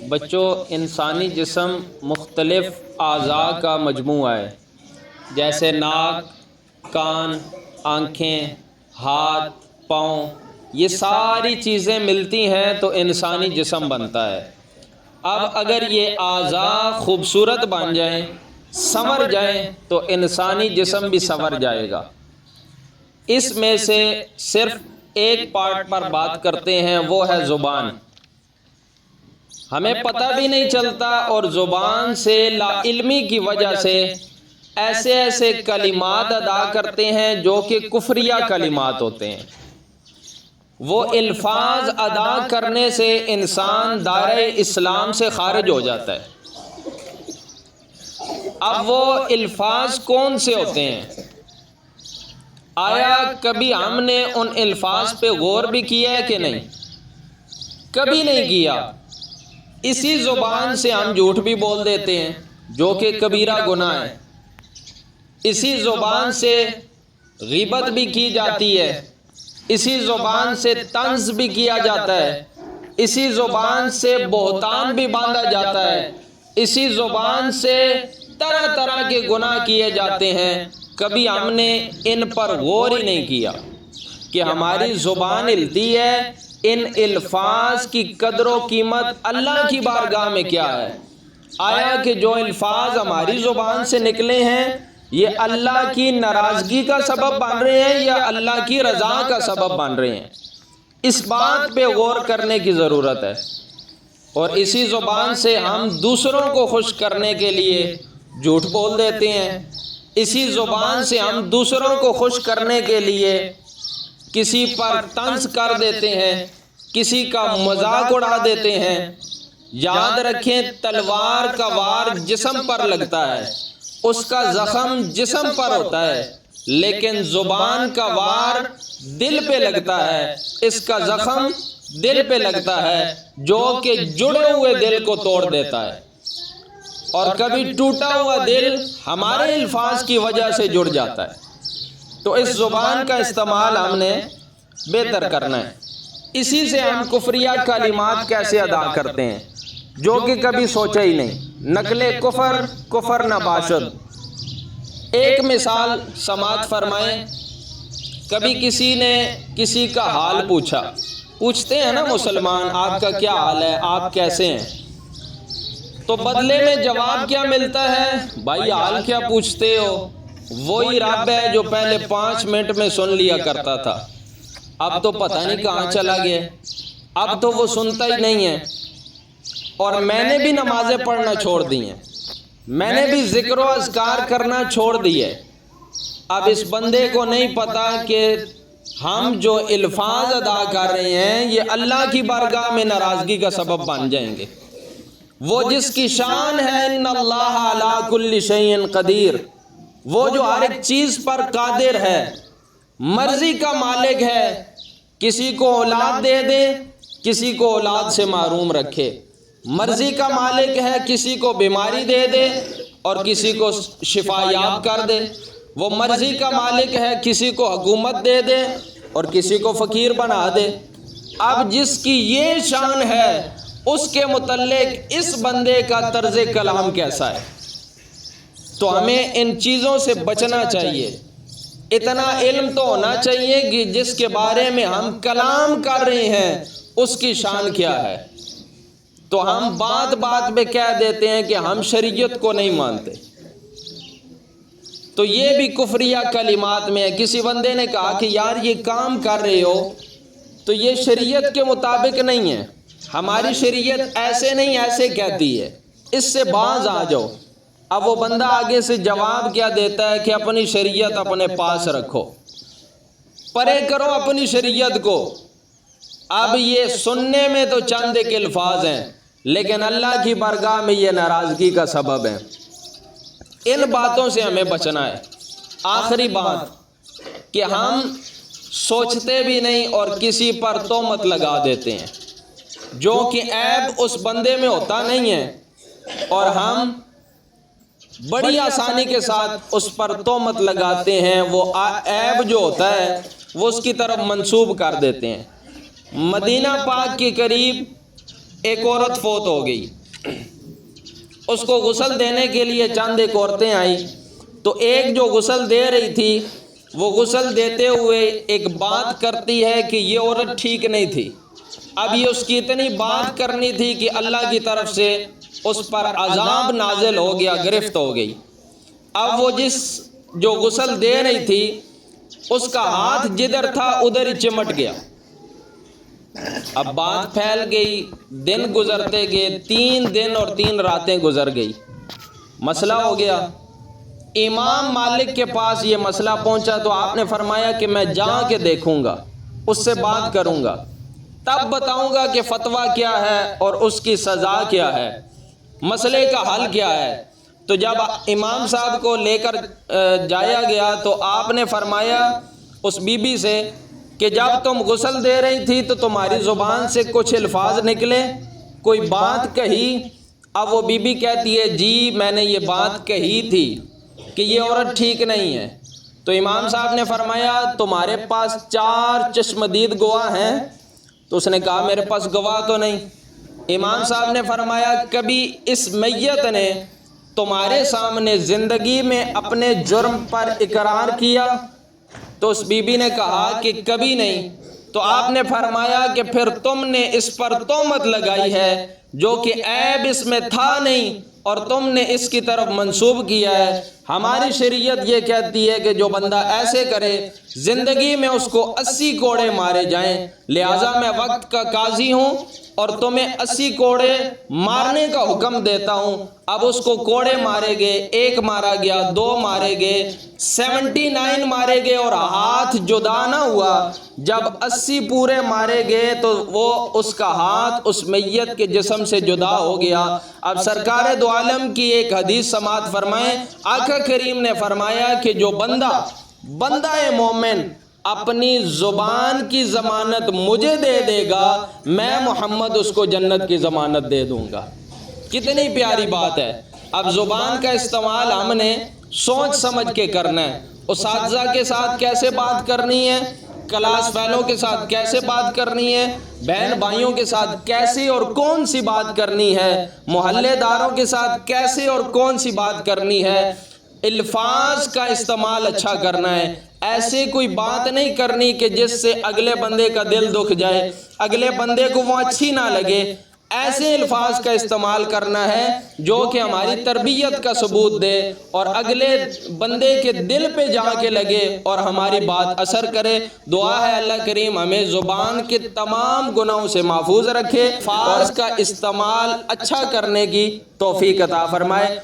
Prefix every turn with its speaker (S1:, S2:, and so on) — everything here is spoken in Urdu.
S1: بچوں، انسانی جسم مختلف اعضاء کا مجموعہ ہے، جیسے ناک، کان، آنکھیں، ہاتھ، پاؤں، یہ ساری چیزیں ملتی ہیں تو انسانی جسم بنتا ہے۔ اب اگر یہ اعضاء خوبصورت بن جائیں، سنور جائیں، تو انسانی جسم بھی سنور جائے گا۔ اس میں سے صرف ایک پارٹ پر بات کرتے ہیں، وہ ہے زبان۔ ہمیں پتہ بھی نہیں چلتا، اور زبان سے لا علمی کی وجہ سے ایسے ایسے کلمات ادا کرتے ہیں جو کہ کفریہ کلمات ہوتے ہیں۔ وہ الفاظ ادا کرنے سے انسان دائرہ اسلام سے خارج ہو جاتا ہے۔ اب وہ الفاظ کون سے ہوتے ہیں؟ آیا کبھی ہم نے ان الفاظ پہ غور بھی کیا ہے کہ نہیں؟ کبھی نہیں کیا۔ اسی زبان سے ہم جھوٹ بھی بول دیتے ہیں، جو کہ کبیرہ گناہ ہے۔ اسی زبان سے غیبت بھی کی جاتی ہے، اسی زبان سے طنز بھی کیا جاتا ہے، اسی زبان سے بہتان بھی باندھا جاتا ہے، اسی زبان سے طرح طرح کے گناہ کیے جاتے ہیں۔ کبھی ہم نے ان پر غور ہی نہیں کیا کہ ہماری زبان ہلتی ہے، ان الفاظ کی قدر و قیمت اللہ کی بارگاہ میں کیا ہے۔ آیا کہ جو الفاظ ہماری زبان سے نکلے ہیں، یہ اللہ کی ناراضگی کا سبب بن رہے ہیں یا اللہ کی رضا کا سبب بن رہے ہیں؟ اس بات پہ غور کرنے کی ضرورت ہے۔ اور اسی زبان سے ہم دوسروں کو خوش کرنے کے لیے جھوٹ بول دیتے ہیں، اسی زبان سے ہم دوسروں کو خوش کرنے کے لیے کسی پر طنز کر دیتے ہیں، کسی کا مذاق اڑا دیتے ہیں۔ یاد رکھیں، تلوار کا وار جسم پر لگتا ہے، اس کا زخم جسم پر ہوتا ہے، لیکن زبان کا وار دل پہ لگتا ہے، اس کا زخم دل پہ لگتا ہے، جو کہ جڑے ہوئے دل کو توڑ دیتا ہے۔ اور کبھی ٹوٹا ہوا دل ہمارے الفاظ کی وجہ سے جڑ جاتا ہے۔ تو اس زبان کا استعمال ہم نے بہتر کرنا ہے۔ اسی سے ہم کفریہ کلمات کیسے ادا کرتے ہیں، جو کہ کبھی سوچا ہی نہیں۔ نقل کفر، کفر نہ باشد۔ ایک مثال سماعت فرمائیں۔ کبھی کسی نے کسی کا حال پوچھتے ہیں نا مسلمان، آپ کا کیا حال ہے، آپ کیسے ہیں؟ تو بدلے میں جواب کیا ملتا ہے؟ بھائی حال کیا پوچھتے ہو، وہی رب ہے جو پہلے 5 منٹ میں سن لیا کرتا تھا، اب تو پتہ نہیں کہاں چلا گیا، اب تو وہ سنتا ہی نہیں ہے۔ اور میں نے بھی نمازیں پڑھنا چھوڑ دی ہیں، میں نے بھی ذکر و اذکار کرنا چھوڑ دی ہے۔ اب اس بندے کو نہیں پتا کہ ہم جو الفاظ ادا کر رہے ہیں، یہ اللہ کی بارگاہ میں ناراضگی کا سبب بن جائیں گے۔ وہ جس کی شان ہے ان اللہ علی کل شیء قدیر، وہ جو ہر ایک چیز پر قادر ہے، مرضی کا مالک ہے، کسی کو اولاد دے دے، کسی کو اولاد سے محروم رکھے، مرضی کا مالک ہے، کسی کو بیماری دے دے اور کسی کو شفا یاب کر دے، وہ مرضی کا مالک ہے، کسی کو حکومت دے دے اور کسی کو فقیر بنا دے۔ اب جس کی یہ شان ہے، اس کے متعلق اس بندے کا طرز کلام کیسا ہے؟ تو ہمیں ان چیزوں سے بچنا چاہیے۔ اتنا علم تو ہونا چاہیے کہ جس کے بارے میں ہم کلام کر رہے ہیں، اس کی شان کیا ہے۔ تو ہم بات بات میں کہہ دیتے ہیں کہ ہم شریعت کو نہیں مانتے، تو یہ بھی کفریہ کلمات میں ہے۔ کسی بندے نے کہا کہ یار یہ کام کر رہے ہو تو یہ شریعت کے مطابق نہیں ہے، ہماری شریعت ایسے نہیں ایسے کہتی ہے، اس سے باز آ جاؤ۔ اب وہ بندہ آگے سے جواب کیا دیتا ہے کہ اپنی شریعت اپنے پاس رکھو، پرے کرو اپنی شریعت کو۔ اب یہ سننے میں تو چند ایک الفاظ ہیں، لیکن اللہ کی بارگاہ میں یہ ناراضگی کا سبب ہے۔ ان باتوں سے ہمیں بچنا ہے۔ آخری بات کہ ہم سوچتے بھی نہیں اور کسی پر تہمت لگا دیتے ہیں، جو کہ عیب اس بندے میں ہوتا نہیں ہے، اور ہم بڑی آسانی کے ساتھ اس پر تہمت لگاتے ہیں۔ وہ عیب جو ہوتا ہے وہ اس کی طرف منسوب کر دیتے ہیں۔ مدینہ پاک کے قریب ایک عورت فوت ہو گئی، اس کو غسل دینے کے لیے چند ایک عورتیں آئیں، تو ایک جو غسل دے رہی تھی وہ غسل دیتے ہوئے ایک بات کرتی ہے کہ یہ عورت ٹھیک نہیں تھی۔ اب یہ اس کی اتنی بات کرنی تھی کہ اللہ کی طرف سے اس پر عذاب نازل ہو گیا، گرفت ہو گئی۔ اب وہ جو غسل دے رہی تھی اس کا ہاتھ جدھر تھا ادھر ہی چمٹ گیا۔ اب بات پھیل گئی، دن گزرتے گئے، 3 دن اور 3 راتیں گزر گئی، مسئلہ ہو گیا۔ امام مالک کے پاس یہ مسئلہ پہنچا تو آپ نے فرمایا کہ میں جا کے دیکھوں گا، اس سے بات کروں گا، تب بتاؤں گا کہ فتویٰ کیا ہے اور اس کی سزا کیا ہے، مسئلے کا حل کیا ہے۔ تو جب امام صاحب کو لے کر جایا گیا تو آپ نے فرمایا اس بی بی سے کہ جب تم غسل دے رہی تھی تو تمہاری زبان سے کچھ الفاظ نکلے، کوئی بات کہی؟ اب وہ بی بی کہتی ہے جی میں نے یہ بات کہی تھی کہ یہ عورت ٹھیک نہیں ہے۔ تو امام صاحب نے فرمایا تمہارے پاس 4 چشمدید گواہ ہیں؟ تو اس نے کہا میرے پاس گواہ تو نہیں۔ امام صاحب نے فرمایا کبھی اس میت نے تمہارے سامنے زندگی میں اپنے جرم پر اقرار کیا؟ تو اس بی بی نے کہا کہ کبھی نہیں۔ تو آپ نے فرمایا کہ پھر تم نے اس پر تہمت لگائی ہے جو کہ عیب اس میں تھا نہیں اور تم نے اس کی طرف منسوب کیا ہے۔ ہماری شریعت یہ کہتی ہے کہ جو بندہ ایسے کرے زندگی میں اس کو 80 کوڑے مارے جائیں، لہٰذا میں وقت کا قاضی ہوں اور تمہیں 80 کوڑے مارنے کا حکم دیتا ہوں۔ اب اس کو کوڑے مارے گئے، 1 مارا گیا، 2 مارے گئے، 79 مارے گئے اور ہاتھ جدا نہ ہوا۔ جب 80 پورے مارے گئے تو وہ اس کا ہاتھ اس میت کے جسم سے جدا ہو گیا۔ اب سرکار دو عالم کی ایک حدیث سماعت فرمائیں، آقا کریم نے فرمایا کہ جو بندہ مومن اپنی زبان کی ضمانت مجھے دے دے گا، میں محمد اس کو جنت کی ضمانت دے دوں گا۔ کتنی پیاری بات ہے۔ اب زبان کا استعمال ہم نے سوچ سمجھ کے کرنا ہے۔ اساتذہ کے ساتھ کیسے بات کرنی ہے، کلاس فیلو کے ساتھ کیسے بات کرنی ہے، بہن بھائیوں کے ساتھ کیسے اور کون سی بات کرنی ہے، محلے داروں کے ساتھ کیسے اور کون سی بات کرنی ہے، الفاظ کا استعمال اچھا کرنا ہے۔ ایسے کوئی بات نہیں کرنی کہ جس سے اگلے بندے کا دل دکھ جائے، اگلے بندے کو وہ اچھی نہ لگے۔ ایسے الفاظ کا استعمال کرنا ہے جو کہ ہماری تربیت کا ثبوت دے اور اگلے بندے کے دل پہ جا کے لگے اور ہماری بات اثر کرے۔ دعا ہے اللہ کریم ہمیں زبان کے تمام گناہوں سے محفوظ رکھے، الفاظ کا استعمال اچھا کرنے کی توفیق عطا فرمائے۔